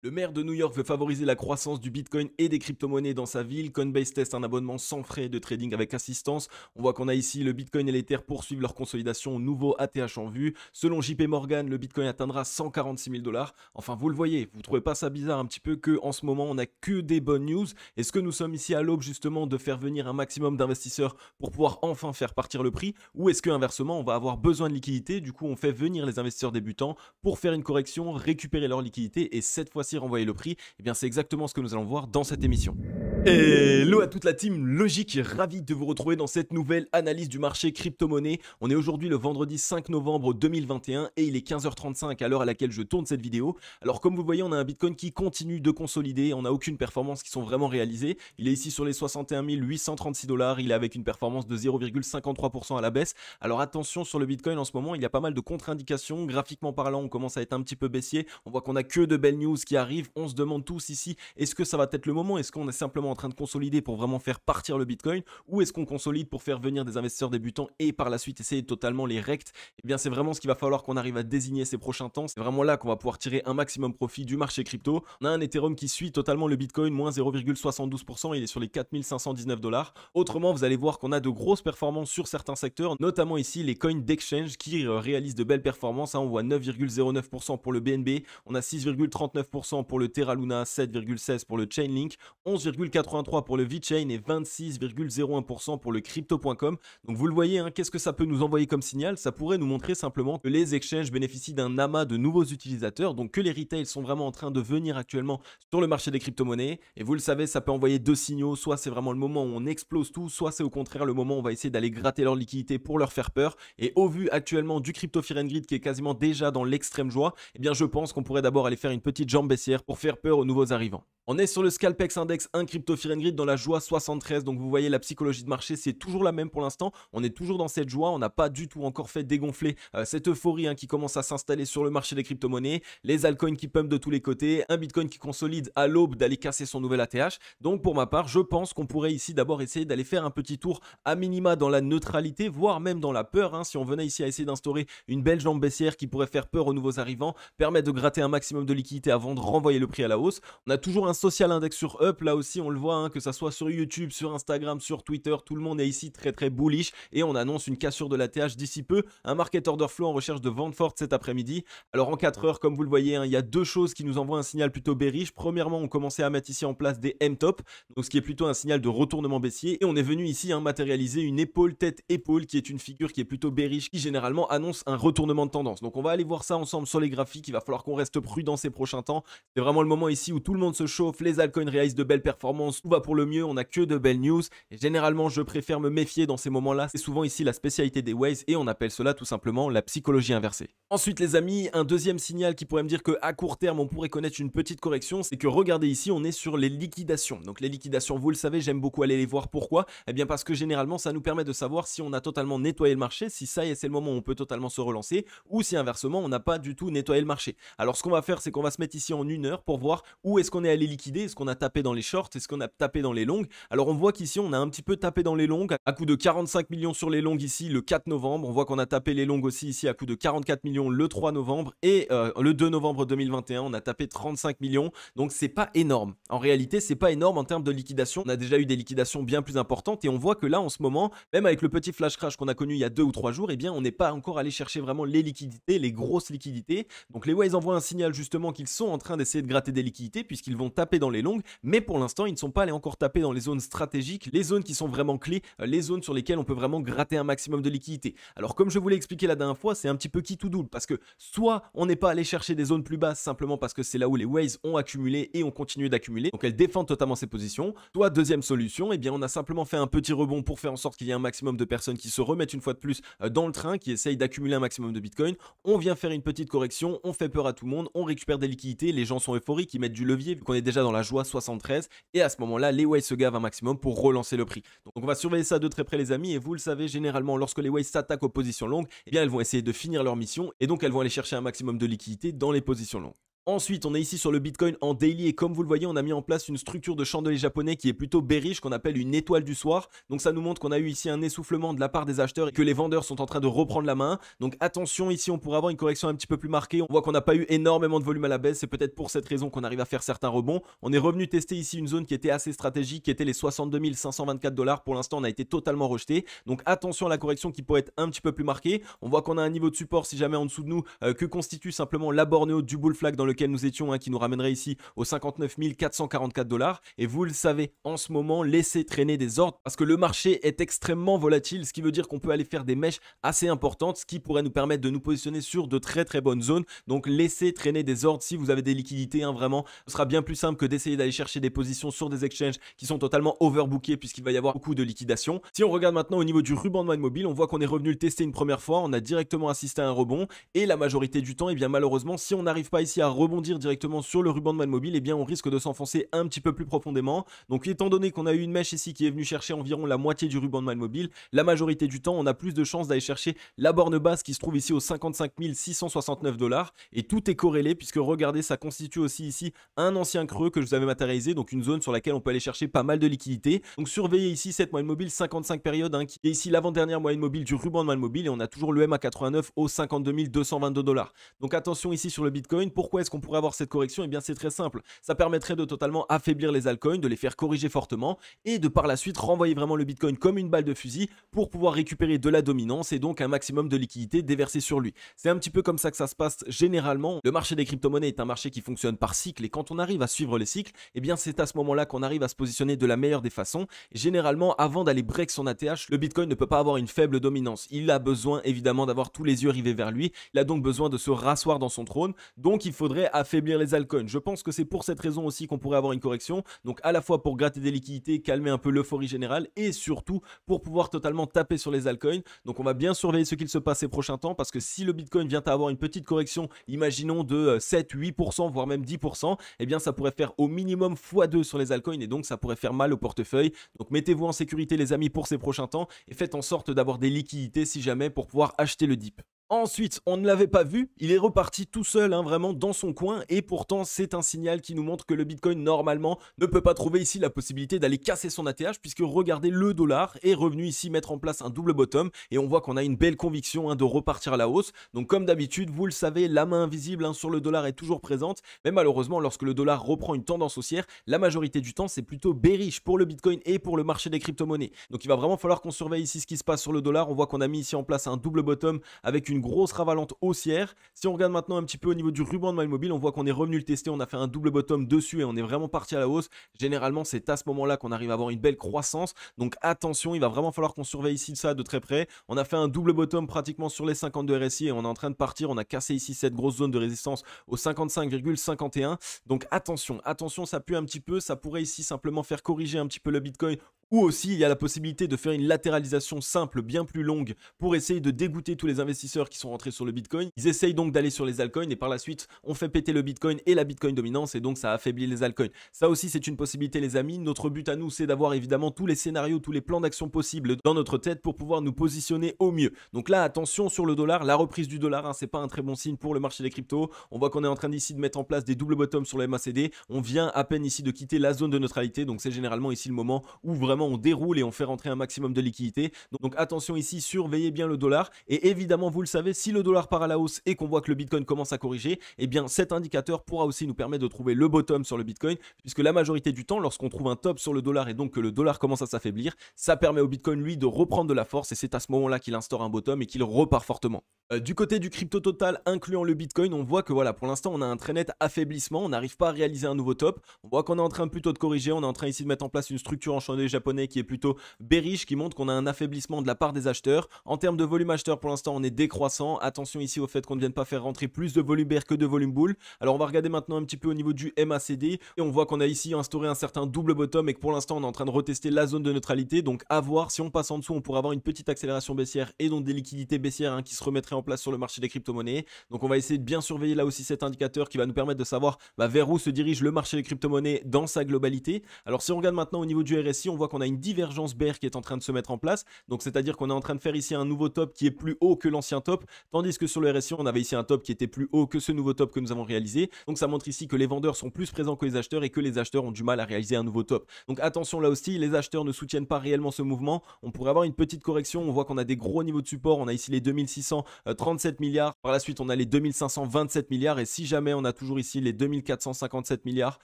Le maire de New York veut favoriser la croissance du Bitcoin et des crypto-monnaies dans sa ville. Coinbase teste un abonnement sans frais de trading avec assistance. On voit qu'on a ici le Bitcoin et l'Ether poursuivent leur consolidation. Nouveau ATH en vue. Selon JP Morgan, le Bitcoin atteindra 146 000 dollars. Enfin, vous le voyez, vous trouvez pas ça bizarre un petit peu que en ce moment on n'a que des bonnes news? Est-ce que nous sommes ici à l'aube justement de faire venir un maximum d'investisseurs pour pouvoir enfin faire partir le prix? Ou est-ce que inversement on va avoir besoin de liquidité? Du coup, on fait venir les investisseurs débutants pour faire une correction, récupérer leur liquidité et cette fois-ci renvoyer le prix? Eh bien, c'est exactement ce que nous allons voir dans cette émission. Hello à toute la team Logique, ravi de vous retrouver dans cette nouvelle analyse du marché crypto-monnaie. On est aujourd'hui le vendredi 5 novembre 2021 et il est 15h35 à l'heure à laquelle je tourne cette vidéo. Alors comme vous le voyez, on a un Bitcoin qui continue de consolider, on n'a aucune performance qui sont vraiment réalisées. Il est ici sur les 61 836 dollars, il est avec une performance de 0,53% à la baisse. Alors attention sur le Bitcoin en ce moment, il y a pas mal de contre-indications. Graphiquement parlant, on commence à être un petit peu baissier. On voit qu'on a que de belles news qui arrivent. On se demande tous ici, est-ce que ça va être le moment? Est-ce qu'on est simplement en train de consolider pour vraiment faire partir le Bitcoin, ou est-ce qu'on consolide pour faire venir des investisseurs débutants et par la suite essayer de totalement les rect? Eh bien c'est vraiment ce qu'il va falloir qu'on arrive à désigner ces prochains temps. C'est vraiment là qu'on va pouvoir tirer un maximum profit du marché crypto. On a un Ethereum qui suit totalement le Bitcoin, moins 0,72%, il est sur les 4519 dollars. Autrement, vous allez voir qu'on a de grosses performances sur certains secteurs, notamment ici les coins d'exchange qui réalisent de belles performances. On voit 9,09% pour le BNB, on a 6,39% pour le Terra Luna, 7,16% pour le Chainlink, 11,83% pour le VeChain et 26,01% pour le Crypto.com. Donc vous le voyez, qu'est-ce que ça peut nous envoyer comme signal? Ça pourrait nous montrer simplement que les exchanges bénéficient d'un amas de nouveaux utilisateurs, donc que les retails sont vraiment en train de venir actuellement sur le marché des crypto-monnaies. Et vous le savez, ça peut envoyer deux signaux, soit c'est vraiment le moment où on explose tout, soit c'est au contraire le moment où on va essayer d'aller gratter leur liquidité pour leur faire peur. Et au vu actuellement du Crypto Fear and Greed qui est quasiment déjà dans l'extrême joie, eh bien je pense qu'on pourrait d'abord aller faire une petite jambe baissière pour faire peur aux nouveaux arrivants. On est sur le Scalpex Index 1 Crypto Fear and Greed dans la joie 73, donc vous voyez la psychologie de marché c'est toujours la même pour l'instant, on est toujours dans cette joie, on n'a pas du tout encore fait dégonfler cette euphorie qui commence à s'installer sur le marché des crypto-monnaies, les altcoins qui pumpent de tous les côtés, un Bitcoin qui consolide à l'aube d'aller casser son nouvel ATH. Donc pour ma part je pense qu'on pourrait ici d'abord essayer d'aller faire un petit tour à minima dans la neutralité, voire même dans la peur, si on venait ici à essayer d'instaurer une belle jambe baissière qui pourrait faire peur aux nouveaux arrivants, permettre de gratter un maximum de liquidité avant de renvoyer le prix à la hausse. On a toujours un social index sur Up, là aussi on le voit, que ça soit sur YouTube, sur Instagram, sur Twitter, tout le monde est ici très bullish et on annonce une cassure de l'ATH d'ici peu, un market order flow en recherche de vente forte cet après-midi. Alors en 4 heures, comme vous le voyez, il y a deux choses qui nous envoient un signal plutôt bearish. Premièrement, on commençait à mettre ici en place des M-top, donc ce qui est plutôt un signal de retournement baissier, et on est venu ici matérialiser une épaule tête-épaule qui est une figure qui est plutôt bearish, qui généralement annonce un retournement de tendance. Donc on va aller voir ça ensemble sur les graphiques, il va falloir qu'on reste prudent ces prochains temps. C'est vraiment le moment ici où tout le monde se chauffe, les altcoins réalisent de belles performances, tout va pour le mieux, on n'a que de belles news, et généralement je préfère me méfier dans ces moments-là, c'est souvent ici la spécialité des waves, et on appelle cela tout simplement la psychologie inversée. Ensuite les amis, un deuxième signal qui pourrait me dire qu'à court terme on pourrait connaître une petite correction, c'est que regardez ici, on est sur les liquidations. Donc les liquidations, vous le savez, j'aime beaucoup aller les voir. Pourquoi? Eh bien parce que généralement ça nous permet de savoir si on a totalement nettoyé le marché, si ça y est c'est le moment où on peut totalement se relancer, ou si inversement on n'a pas du tout nettoyé le marché. Alors ce qu'on va faire, c'est qu'on va se mettre ici en une heure pour voir où est-ce qu'on est allé liquider, est-ce qu'on a tapé dans les shorts, est-ce qu'on a tapé dans les longues. Alors on voit qu'ici on a un petit peu tapé dans les longues, à coup de 45 millions sur les longues ici le 4 novembre, on voit qu'on a tapé les longues aussi ici à coup de 44 millions le 3 novembre, et le 2 novembre 2021 on a tapé 35 millions, donc c'est pas énorme. En réalité c'est pas énorme en termes de liquidation, on a déjà eu des liquidations bien plus importantes, et on voit que là en ce moment, même avec le petit flash crash qu'on a connu il y a 2 ou 3 jours, eh bien on n'est pas encore allé chercher vraiment les liquidités, les grosses liquidités. Donc les waves envoient un signal justement qu'ils sont en train d'essayer de gratter des liquidités puisqu'ils vont taper dans les longues, mais pour l'instant ils ne sont pas allés encore taper dans les zones stratégiques, les zones qui sont vraiment clés, les zones sur lesquelles on peut vraiment gratter un maximum de liquidité. Alors comme je vous l'ai expliqué la dernière fois, c'est un petit peu qui tout double, parce que soit on n'est pas allé chercher des zones plus basses simplement parce que c'est là où les waves ont accumulé et ont continué d'accumuler, donc elles défendent totalement ces positions, soit deuxième solution, eh bien on a simplement fait un petit rebond pour faire en sorte qu'il y ait un maximum de personnes qui se remettent une fois de plus dans le train, qui essayent d'accumuler un maximum de bitcoin, on vient faire une petite correction, on fait peur à tout le monde, on récupère des liquidités, les gens sont euphoriques, ils mettent du levier vu qu'on est déjà dans la joie 73, et à ce moment-là les waves se gavent un maximum pour relancer le prix. Donc on va surveiller ça de très près les amis, et vous le savez, généralement lorsque les waves s'attaquent aux positions longues, eh bien elles vont essayer de finir leur mission, et donc elles vont aller chercher un maximum de liquidité dans les positions longues. Ensuite, on est ici sur le Bitcoin en daily et comme vous le voyez, on a mis en place une structure de chandelier japonais qui est plutôt bearish, qu'on appelle une étoile du soir. Donc ça nous montre qu'on a eu ici un essoufflement de la part des acheteurs et que les vendeurs sont en train de reprendre la main. Donc attention, ici on pourrait avoir une correction un petit peu plus marquée. On voit qu'on n'a pas eu énormément de volume à la baisse. C'est peut-être pour cette raison qu'on arrive à faire certains rebonds. On est revenu tester ici une zone qui était assez stratégique, qui était les 62 524 $. Pour l'instant, on a été totalement rejeté. Donc attention à la correction qui pourrait être un petit peu plus marquée. On voit qu'on a un niveau de support si jamais en dessous de nous que constitue simplement la borne haute du bull flag dans lequel nous étions, qui nous ramènerait ici aux 59 444 $. Et vous le savez, en ce moment, laissez traîner des ordres parce que le marché est extrêmement volatile, ce qui veut dire qu'on peut aller faire des mèches assez importantes, ce qui pourrait nous permettre de nous positionner sur de très très bonnes zones. Donc laissez traîner des ordres si vous avez des liquidités, vraiment. Ce sera bien plus simple que d'essayer d'aller chercher des positions sur des exchanges qui sont totalement overbookés puisqu'il va y avoir beaucoup de liquidation. Si on regarde maintenant au niveau du ruban de mobile, on voit qu'on est revenu le tester une première fois, on a directement assisté à un rebond et la majorité du temps, et bien malheureusement, si on n'arrive pas ici à rebondir directement sur le ruban de mobile, et bien on risque de s'enfoncer un petit peu plus profondément. Donc étant donné qu'on a eu une mèche ici qui est venue chercher environ la moitié du ruban de mobile, la majorité du temps on a plus de chances d'aller chercher la borne basse qui se trouve ici aux 55 669 $. Et tout est corrélé puisque regardez, ça constitue aussi ici un ancien creux que je vous avais matérialisé, donc une zone sur laquelle on peut aller chercher pas mal de liquidités. Donc surveillez ici cette moyenne mobile 55 périodes, qui est ici l'avant-dernière moyenne mobile du ruban de mobile, et on a toujours le MA89 aux 52 222 $. Donc attention ici sur le Bitcoin. Pourquoi est-ce qu'on pourrait avoir cette correction? Et bien c'est très simple, ça permettrait de totalement affaiblir les altcoins, de les faire corriger fortement et de par la suite renvoyer vraiment le Bitcoin comme une balle de fusil pour pouvoir récupérer de la dominance et donc un maximum de liquidité déversée sur lui. C'est un petit peu comme ça que ça se passe généralement. Le marché des crypto-monnaies est un marché qui fonctionne par cycle et quand on arrive à suivre les cycles, et bien c'est à ce moment-là qu'on arrive à se positionner de la meilleure des façons. Et généralement, avant d'aller break son ATH, le Bitcoin ne peut pas avoir une faible dominance. Il a besoin évidemment d'avoir tous les yeux rivés vers lui. Il a donc besoin de se rasseoir dans son trône. Donc il faudrait affaiblir les altcoins. Je pense que c'est pour cette raison aussi qu'on pourrait avoir une correction. Donc à la fois pour gratter des liquidités, calmer un peu l'euphorie générale et surtout pour pouvoir totalement taper sur les altcoins. Donc on va bien surveiller ce qu'il se passe ces prochains temps parce que si le Bitcoin vient à avoir une petite correction, imaginons de 7-8%, voire même 10%, eh bien ça pourrait faire au minimum x2 sur les altcoins et donc ça pourrait faire mal au portefeuille. Donc mettez-vous en sécurité les amis pour ces prochains temps et faites en sorte d'avoir des liquidités si jamais pour pouvoir acheter le dip. Ensuite, on ne l'avait pas vu, il est reparti tout seul, vraiment dans son coin, et pourtant c'est un signal qui nous montre que le Bitcoin normalement ne peut pas trouver ici la possibilité d'aller casser son ATH, puisque regardez, le dollar est revenu ici mettre en place un double bottom, et on voit qu'on a une belle conviction de repartir à la hausse. Donc comme d'habitude, vous le savez, la main invisible sur le dollar est toujours présente, mais malheureusement lorsque le dollar reprend une tendance haussière, la majorité du temps c'est plutôt bearish pour le Bitcoin et pour le marché des crypto-monnaies. Donc il va vraiment falloir qu'on surveille ici ce qui se passe sur le dollar. On voit qu'on a mis ici en place un double bottom avec une grosse ravalante haussière. Si on regarde maintenant un petit peu au niveau du ruban de mobile, on voit qu'on est revenu le tester, on a fait un double bottom dessus et on est vraiment parti à la hausse. Généralement c'est à ce moment là qu'on arrive à avoir une belle croissance, donc attention, il va vraiment falloir qu'on surveille ici ça de très près. On a fait un double bottom pratiquement sur les 52 RSI et on est en train de partir. On a cassé ici cette grosse zone de résistance au 55,51, donc attention, ça pue un petit peu, ça pourrait ici simplement faire corriger un petit peu le Bitcoin. Ou aussi, il y a la possibilité de faire une latéralisation simple, bien plus longue, pour essayer de dégoûter tous les investisseurs qui sont rentrés sur le Bitcoin. Ils essayent donc d'aller sur les altcoins et par la suite, on fait péter le Bitcoin et la Bitcoin dominance et donc ça affaiblit les altcoins. Ça aussi, c'est une possibilité les amis. Notre but à nous, c'est d'avoir évidemment tous les scénarios, tous les plans d'action possibles dans notre tête pour pouvoir nous positionner au mieux. Donc là, attention sur le dollar, la reprise du dollar, c'est pas un très bon signe pour le marché des cryptos. On voit qu'on est en train d'ici de mettre en place des double bottoms sur le MACD. On vient à peine ici de quitter la zone de neutralité, donc c'est généralement ici le moment où vraiment on déroule et on fait rentrer un maximum de liquidité. Donc attention ici, surveillez bien le dollar. Et évidemment, vous le savez, si le dollar part à la hausse et qu'on voit que le Bitcoin commence à corriger, eh bien cet indicateur pourra aussi nous permettre de trouver le bottom sur le Bitcoin, puisque la majorité du temps, lorsqu'on trouve un top sur le dollar et donc que le dollar commence à s'affaiblir, ça permet au Bitcoin lui de reprendre de la force et c'est à ce moment-là qu'il instaure un bottom et qu'il repart fortement. Du côté du crypto total, incluant le Bitcoin, on voit que voilà, pour l'instant, on a un très net affaiblissement, on n'arrive pas à réaliser un nouveau top. On voit qu'on est en train plutôt de corriger, on est en train ici de mettre en place une structure en chandelier japonais qui est plutôt bearish, qui montre qu'on a un affaiblissement de la part des acheteurs. En termes de volume acheteur, pour l'instant, on est décroissant. Attention ici au fait qu'on ne vienne pas faire rentrer plus de volume bear que de volume bull. Alors, on va regarder maintenant un petit peu au niveau du MACD et on voit qu'on a ici instauré un certain double bottom et que pour l'instant, on est en train de retester la zone de neutralité. Donc, à voir, si on passe en dessous, on pourrait avoir une petite accélération baissière et donc des liquidités baissières qui se remettraient en place sur le marché des crypto-monnaies. Donc, on va essayer de bien surveiller là aussi cet indicateur qui va nous permettre de savoir vers où se dirige le marché des crypto-monnaies dans sa globalité. Alors, si on regarde maintenant au niveau du RSI, on voit qu'on qu'on a une divergence bear qui est en train de se mettre en place. Donc c'est-à-dire qu'on est en train de faire ici un nouveau top qui est plus haut que l'ancien top, tandis que sur le RSI, on avait ici un top qui était plus haut que ce nouveau top que nous avons réalisé. Donc ça montre ici que les vendeurs sont plus présents que les acheteurs et que les acheteurs ont du mal à réaliser un nouveau top. Donc attention là aussi, les acheteurs ne soutiennent pas réellement ce mouvement. On pourrait avoir une petite correction. On voit qu'on a des gros niveaux de support. On a ici les 2637 milliards. Par la suite, on a les 2527 milliards. Et si jamais on a toujours ici les 2457 milliards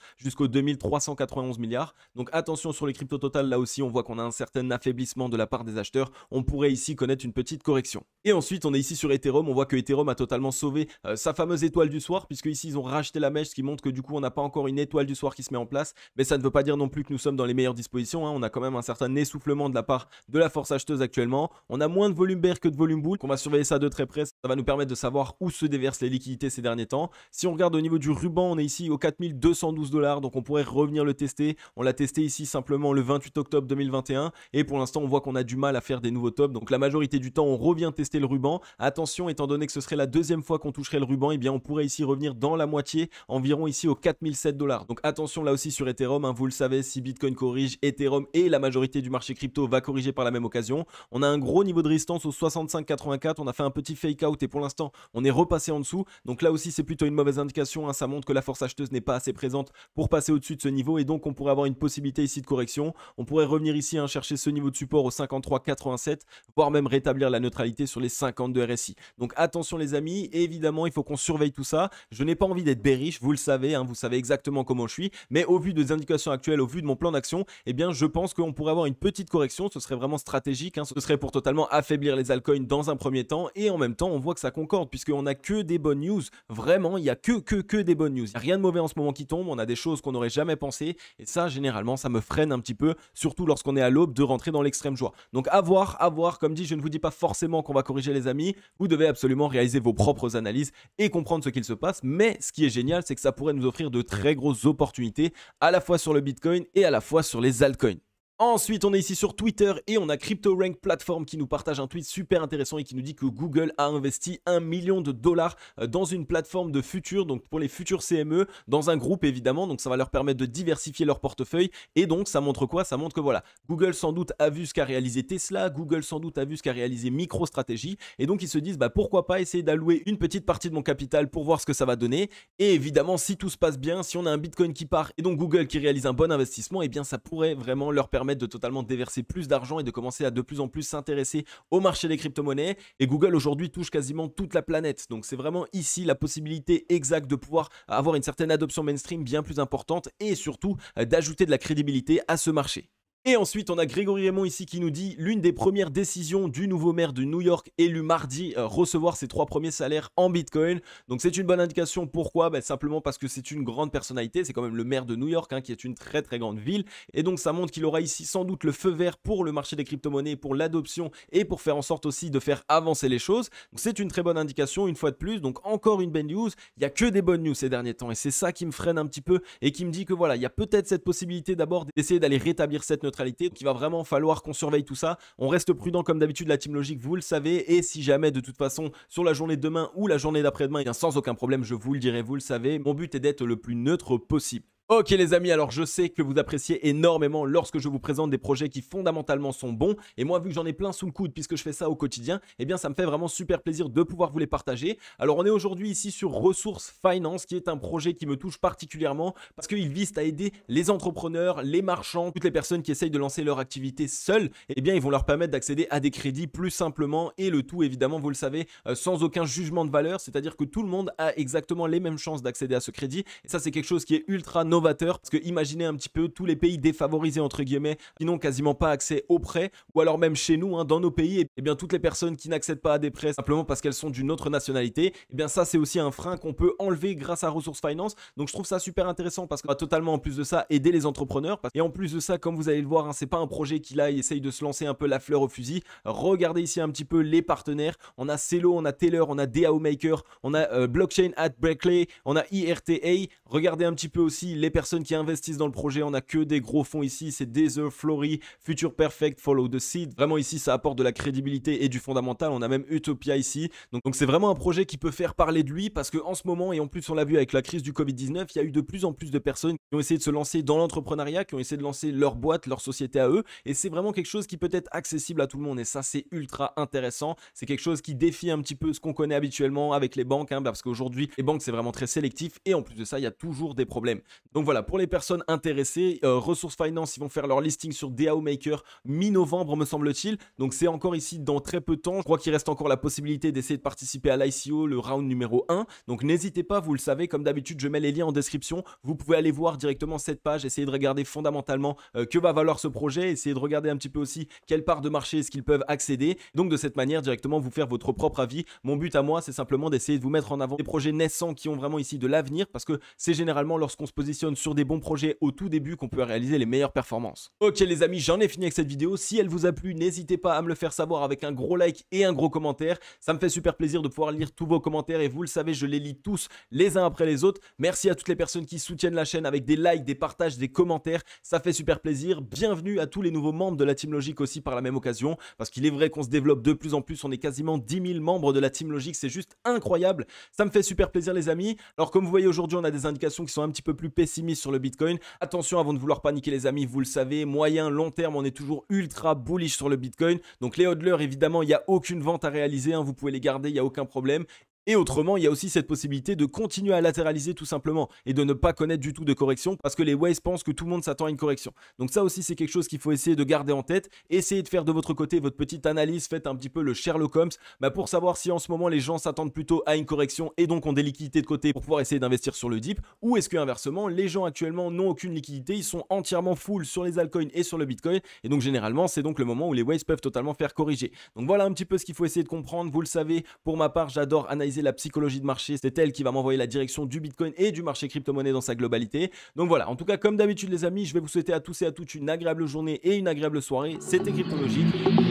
jusqu'aux 2391 milliards. Donc attention sur les cryptos totales. Là aussi, on voit qu'on a un certain affaiblissement de la part des acheteurs. On pourrait ici connaître une petite correction. Et ensuite, on est ici sur Ethereum. On voit que Ethereum a totalement sauvé sa fameuse étoile du soir, puisque ici, ils ont racheté la mèche, ce qui montre que du coup, on n'a pas encore une étoile du soir qui se met en place. Mais ça ne veut pas dire non plus que nous sommes dans les meilleures dispositions. On a quand même un certain essoufflement de la part de la force acheteuse actuellement. On a moins de volume bear que de volume bull. On va surveiller ça de très près. Ça va nous permettre de savoir où se déversent les liquidités ces derniers temps. Si on regarde au niveau du ruban, on est ici aux 4212 $. Donc on pourrait revenir le tester. On l'a testé ici simplement le 28 octobre 2021. Et pour l'instant, on voit qu'on a du mal à faire des nouveaux tops. Donc la majorité du temps, on revient tester le ruban. Attention, étant donné que ce serait la deuxième fois qu'on toucherait le ruban, eh bien on pourrait ici revenir dans la moitié, environ ici aux 4007 $. Donc attention là aussi sur Ethereum, vous le savez, si Bitcoin corrige, Ethereum et la majorité du marché crypto va corriger par la même occasion. On a un gros niveau de résistance au 65,84. On a fait un petit fake out et pour l'instant, on est repassé en dessous. Donc là aussi, c'est plutôt une mauvaise indication. Ça montre que la force acheteuse n'est pas assez présente pour passer au-dessus de ce niveau et donc on pourrait avoir une possibilité ici de correction. On pourrait revenir ici chercher ce niveau de support au 53,87, voire même rétablir la neutralité sur les 52 RSI. Donc attention les amis, et évidemment, il faut qu'on surveille tout ça. Je n'ai pas envie d'être bearish, vous le savez, vous savez exactement comment je suis, mais au vu des indications actuelles, au vu de mon plan d'action, eh bien je pense qu'on pourrait avoir une petite correction. Ce serait vraiment stratégique, ce serait pour totalement affaiblir les altcoins dans un premier temps, et en même temps on voit que ça concorde puisqu'on n'a que des bonnes news. Vraiment, il n'y a que des bonnes news. Il n'y a rien de mauvais en ce moment qui tombe, on a des choses qu'on n'aurait jamais pensé, et ça généralement ça me freine un petit peu, surtout lorsqu'on est à l'aube de rentrer dans l'extrême joie. Donc à voir, comme dit, je ne vous dis pas forcément qu'on va corriger les amis, vous devez absolument réaliser vos propres analyses et comprendre ce qu'il se passe, mais ce qui est génial, c'est que ça pourrait nous offrir de très grosses opportunités, à la fois sur le Bitcoin et à la fois sur les altcoins. Ensuite, on est ici sur Twitter et on a CryptoRank Platform qui nous partage un tweet super intéressant et qui nous dit que Google a investi $1 million dans une plateforme de futur, donc pour les futurs CME, dans un groupe évidemment, donc ça va leur permettre de diversifier leur portefeuille et donc ça montre quoi? Ça montre que voilà, Google sans doute a vu ce qu'a réalisé Tesla, Google sans doute a vu ce qu'a réalisé MicroStrategy et donc ils se disent pourquoi pas essayer d'allouer une petite partie de mon capital pour voir ce que ça va donner et évidemment si tout se passe bien, si on a un Bitcoin qui part et donc Google qui réalise un bon investissement, et bien ça pourrait vraiment leur permettre de totalement déverser plus d'argent et de commencer à de plus en plus s'intéresser au marché des crypto-monnaies. Et Google aujourd'hui touche quasiment toute la planète. Donc c'est vraiment ici la possibilité exacte de pouvoir avoir une certaine adoption mainstream bien plus importante et surtout d'ajouter de la crédibilité à ce marché. Et ensuite, on a Grégory Raymond ici qui nous dit l'une des premières décisions du nouveau maire de New York élu mardi, recevoir ses 3 premiers salaires en Bitcoin. Donc c'est une bonne indication. Pourquoi? Simplement parce que c'est une grande personnalité. C'est quand même le maire de New York qui est une très très grande ville. Et donc ça montre qu'il aura ici sans doute le feu vert pour le marché des crypto-monnaies, pour l'adoption et pour faire en sorte aussi de faire avancer les choses. Donc c'est une très bonne indication une fois de plus. Donc encore une belle news. Il n'y a que des bonnes news ces derniers temps. Et c'est ça qui me freine un petit peu et qui me dit que voilà, il y a peut-être cette possibilité d'abord d'essayer d'aller rétablir cette neutralité. Donc il va vraiment falloir qu'on surveille tout ça. On reste prudent comme d'habitude, la team logique, vous le savez. Et si jamais de toute façon sur la journée de demain ou la journée d'après-demain, bien sans aucun problème, je vous le dirai, vous le savez. Mon but est d'être le plus neutre possible. Ok les amis, alors je sais que vous appréciez énormément lorsque je vous présente des projets qui fondamentalement sont bons et moi vu que j'en ai plein sous le coude puisque je fais ça au quotidien, eh bien ça me fait vraiment super plaisir de pouvoir vous les partager. Alors on est aujourd'hui ici sur Ressources Finance qui est un projet qui me touche particulièrement parce qu'il vise à aider les entrepreneurs, les marchands, toutes les personnes qui essayent de lancer leur activité seules, eh bien ils vont leur permettre d'accéder à des crédits plus simplement et le tout évidemment vous le savez sans aucun jugement de valeur, c'est-à-dire que tout le monde a exactement les mêmes chances d'accéder à ce crédit et ça c'est quelque chose qui est ultra novateur parce que imaginez un petit peu tous les pays défavorisés entre guillemets qui n'ont quasiment pas accès aux prêts ou alors même chez nous dans nos pays et bien toutes les personnes qui n'accèdent pas à des prêts simplement parce qu'elles sont d'une autre nationalité et bien ça c'est aussi un frein qu'on peut enlever grâce à Ressources Finance. Donc je trouve ça super intéressant parce qu'on va totalement en plus de ça aider les entrepreneurs et en plus de ça comme vous allez le voir c'est pas un projet qui là essaye de se lancer un peu la fleur au fusil. Regardez ici un petit peu les partenaires, on a Celo, on a Taylor, on a DAO Maker, on a Blockchain at Berkeley, on a IRTA. Regardez un petit peu aussi les personnes qui investissent dans le projet, on a que des gros fonds ici, c'est Dether, Flory, Future Perfect, Follow the Seed. Vraiment ici, ça apporte de la crédibilité et du fondamental. On a même Utopia ici. Donc c'est vraiment un projet qui peut faire parler de lui parce qu'en ce moment, et en plus on l'a vu avec la crise du Covid-19, il y a eu de plus en plus de personnes qui ont essayé de se lancer dans l'entrepreneuriat, qui ont essayé de lancer leur boîte, leur société à eux. Et c'est vraiment quelque chose qui peut être accessible à tout le monde. Et ça, c'est ultra intéressant. C'est quelque chose qui défie un petit peu ce qu'on connaît habituellement avec les banques, parce qu'aujourd'hui, les banques, c'est vraiment très sélectif. Et en plus de ça, il y a toujours des problèmes. Donc voilà, pour les personnes intéressées, Resource Finance, ils vont faire leur listing sur DAO Maker mi-novembre, me semble-t-il. Donc c'est encore ici dans très peu de temps. Je crois qu'il reste encore la possibilité d'essayer de participer à l'ICO, le round numéro 1. Donc n'hésitez pas, vous le savez, comme d'habitude, je mets les liens en description. Vous pouvez aller voir directement cette page, essayer de regarder fondamentalement que va valoir ce projet, essayer de regarder un petit peu aussi quelle part de marché est-ce qu'ils peuvent accéder. Donc de cette manière, directement vous faire votre propre avis. Mon but à moi, c'est simplement d'essayer de vous mettre en avant des projets naissants qui ont vraiment ici de l'avenir, parce que c'est généralement lorsqu'on se positionne sur des bons projets au tout début qu'on peut réaliser les meilleures performances. Ok les amis, j'en ai fini avec cette vidéo. Si elle vous a plu, n'hésitez pas à me le faire savoir avec un gros like et un gros commentaire. Ça me fait super plaisir de pouvoir lire tous vos commentaires et vous le savez, je les lis tous les uns après les autres. Merci à toutes les personnes qui soutiennent la chaîne avec des likes, des partages, des commentaires. Ça fait super plaisir. Bienvenue à tous les nouveaux membres de la Team Logic aussi par la même occasion, parce qu'il est vrai qu'on se développe de plus en plus. On est quasiment 10 000 membres de la Team Logic. C'est juste incroyable. Ça me fait super plaisir les amis. Alors comme vous voyez aujourd'hui, on a des indications qui sont un petit peu plus pessimistes sur le Bitcoin. Attention avant de vouloir paniquer les amis, vous le savez, moyen, long terme, on est toujours ultra bullish sur le Bitcoin. Donc les hodlers, évidemment, il n'y a aucune vente à réaliser, vous pouvez les garder, il n'y a aucun problème. Et autrement, il y a aussi cette possibilité de continuer à latéraliser tout simplement et de ne pas connaître du tout de correction parce que les Waves pensent que tout le monde s'attend à une correction. Donc ça aussi, c'est quelque chose qu'il faut essayer de garder en tête. Essayez de faire de votre côté votre petite analyse, faites un petit peu le Sherlock Holmes pour savoir si en ce moment les gens s'attendent plutôt à une correction et donc ont des liquidités de côté pour pouvoir essayer d'investir sur le dip, ou est-ce que inversement, les gens actuellement n'ont aucune liquidité, ils sont entièrement full sur les altcoins et sur le Bitcoin et donc généralement, c'est donc le moment où les Waves peuvent totalement faire corriger. Donc voilà un petit peu ce qu'il faut essayer de comprendre. Vous le savez, pour ma part, j'adore analyser la psychologie de marché, c'est elle qui va m'envoyer la direction du Bitcoin et du marché crypto-monnaie dans sa globalité. Donc voilà, en tout cas comme d'habitude les amis, je vais vous souhaiter à tous et à toutes une agréable journée et une agréable soirée. C'était Crypto Logic.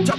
Ciao.